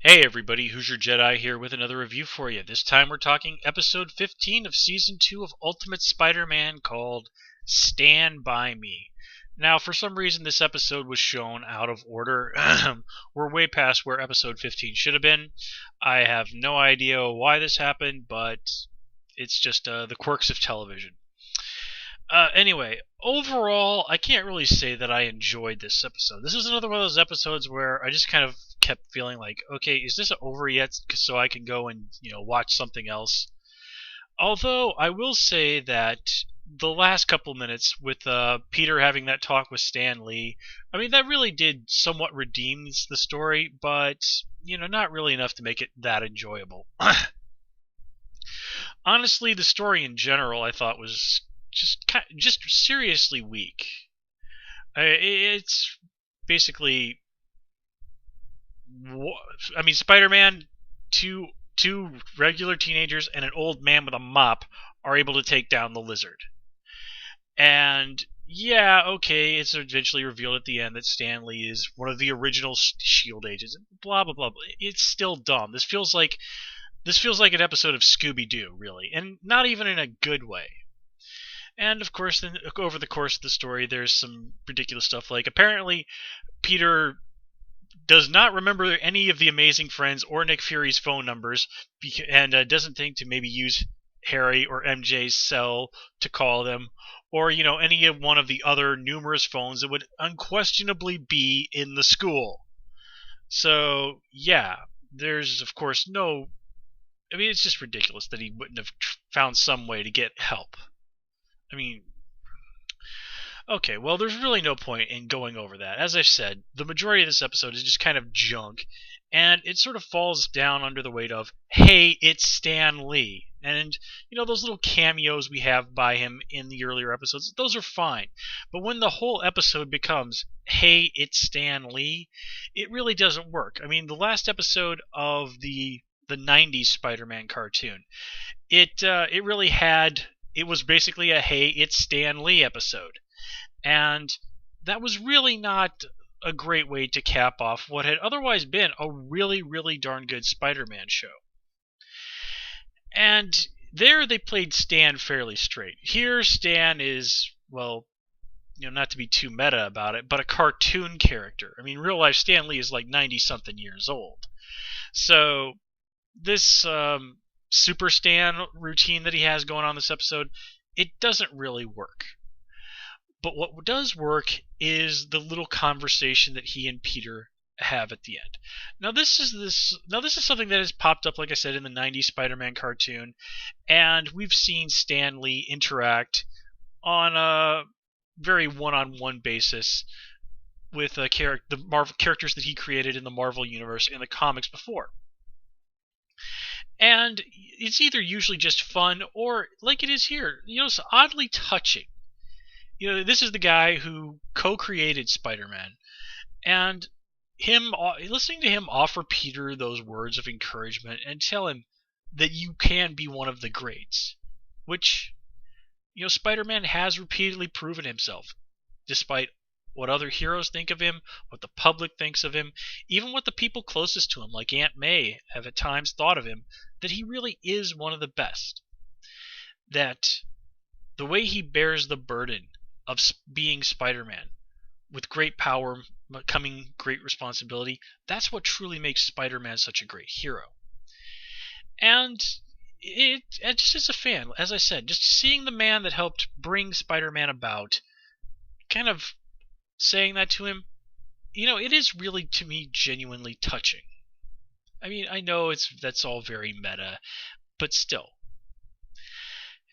Hey everybody, Hoosier Jedi here with another review for you. This time we're talking episode 15 of season 2 of Ultimate Spider-Man called Stand By Me. Now, for some reason this episode was shown out of order. We're way past where episode 15 should have been. I have no idea why this happened, but it's just the quirks of television. Anyway, overall, I can't really say that I enjoyed this episode. This is another one of those episodes where I just kind of kept feeling like, okay, is this over yet? So I can go and watch something else. Although I will say that the last couple minutes with Peter having that talk with Stan Lee, I mean that really did somewhat redeem the story, but not really enough to make it that enjoyable. Honestly, the story in general I thought was just seriously weak. It's basically, I mean, Spider-Man, two regular teenagers, and an old man with a mop are able to take down the Lizard. And yeah, okay, it's eventually revealed at the end that Stan Lee is one of the original Shield agents. Blah blah blah. It's still dumb. This feels like an episode of Scooby-Doo, really, and not even in a good way. And of course, then over the course of the story, there's some ridiculous stuff like apparently Peter does not remember any of the Amazing Friends or Nick Fury's phone numbers, and doesn't think to maybe use Harry or MJ's cell to call them, or any of one of the other numerous phones that would unquestionably be in the school. So yeah, there's of course no. I mean, it's just ridiculous that he wouldn't have found some way to get help. I mean, okay, well, there's really no point in going over that. As I've said, the majority of this episode is just kind of junk, and it sort of falls down under the weight of, hey, it's Stan Lee. And, those little cameos we have by him in the earlier episodes, those are fine. But when the whole episode becomes, hey, it's Stan Lee, it really doesn't work. I mean, the last episode of the 90s Spider-Man cartoon, it really had... It was basically a hey, it's Stan Lee episode. And that was really not a great way to cap off what had otherwise been a really, really darn good Spider-Man show. And there they played Stan fairly straight. Here Stan is, well, not to be too meta about it, but a cartoon character. I mean, real life Stan Lee is like 90-something years old. So this Super Stan routine that he has going on this episode, it doesn't really work. But what does work is the little conversation that he and Peter have at the end. Now this is something that has popped up, like I said, in the 90s Spider-Man cartoon, and we've seen Stan Lee interact on a very one-on-one basis with the Marvel characters that he created in the Marvel universe in the comics before. And it's either usually just fun or, like it is here, it's oddly touching. This is the guy who co-created Spider-Man, and listening to him offer Peter those words of encouragement and tell him that you can be one of the greats, which, Spider-Man has repeatedly proven himself, despite what other heroes think of him, what the public thinks of him, even what the people closest to him, like Aunt May, have at times thought of him, that he really is one of the best. That the way he bears the burden of being Spider-Man, with great power coming great responsibility, that's what truly makes Spider-Man such a great hero. And just as a fan, as I said, just seeing the man that helped bring Spider-Man about, kind of saying that to him, it is really, to me, genuinely touching. I mean, I know that's all very meta, but still.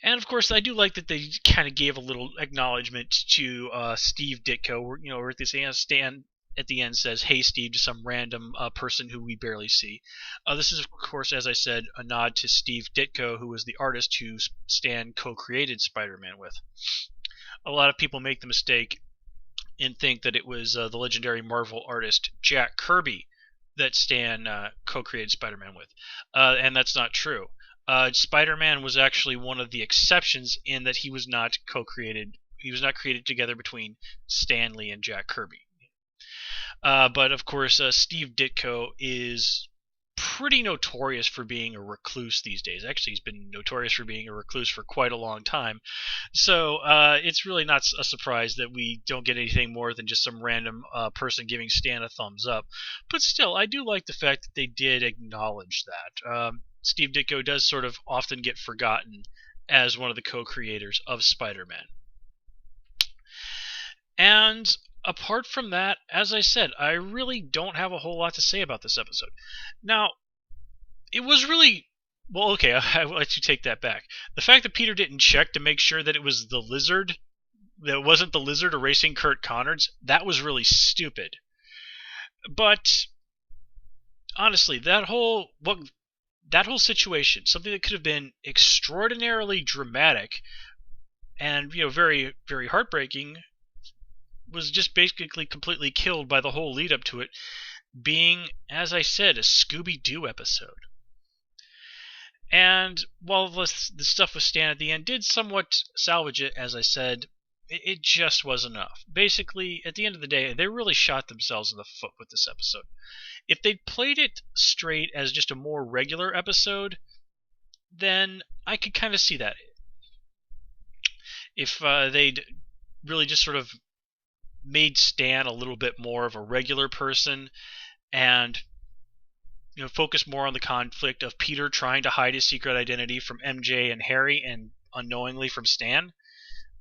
And of course, I do like that they kind of gave a little acknowledgement to Steve Ditko, where they say Stan at the end says, "Hey Steve," to some random person who we barely see. This is, of course, as I said, a nod to Steve Ditko, who was the artist who Stan co-created Spider-Man with. A lot of people make the mistake and think that it was the legendary Marvel artist Jack Kirby that Stan co-created Spider-Man with, and that's not true. Spider-Man was actually one of the exceptions in that he was not co-created. He was not created together between Stan Lee and Jack Kirby. But of course, Steve Ditko is pretty notorious for being a recluse these days. Actually, he's been notorious for being a recluse for quite a long time. So it's really not a surprise that we don't get anything more than just some random person giving Stan a thumbs up. But still, I do like the fact that they did acknowledge that. Steve Ditko does sort of often get forgotten as one of the co-creators of Spider-Man. And apart from that, as I said, I really don't have a whole lot to say about this episode. Now, it was really... Well, okay, I'll let you take that back. The fact that Peter didn't check to make sure that it was the Lizard, that it wasn't the Lizard erasing Curt Connors, that was really stupid. But, honestly, that whole situation, something that could have been extraordinarily dramatic and, very, very heartbreaking, was just basically completely killed by the whole lead up to it being, as I said, a Scooby-Doo episode. And while the stuff with Stan at the end did somewhat salvage it, as I said, it just wasn't enough. Basically, at the end of the day, they really shot themselves in the foot with this episode. If they'd played it straight as just a more regular episode, then I could kind of see that. If they'd really just sort of made Stan a little bit more of a regular person and focus more on the conflict of Peter trying to hide his secret identity from MJ and Harry and unknowingly from Stan,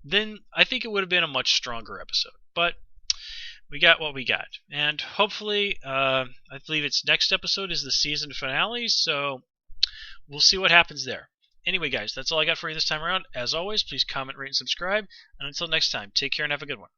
then I think it would have been a much stronger episode. But we got what we got. And hopefully, I believe its next episode is the season finale, so we'll see what happens there. Anyway, guys, that's all I got for you this time around. As always, please comment, rate, and subscribe. And until next time, take care and have a good one.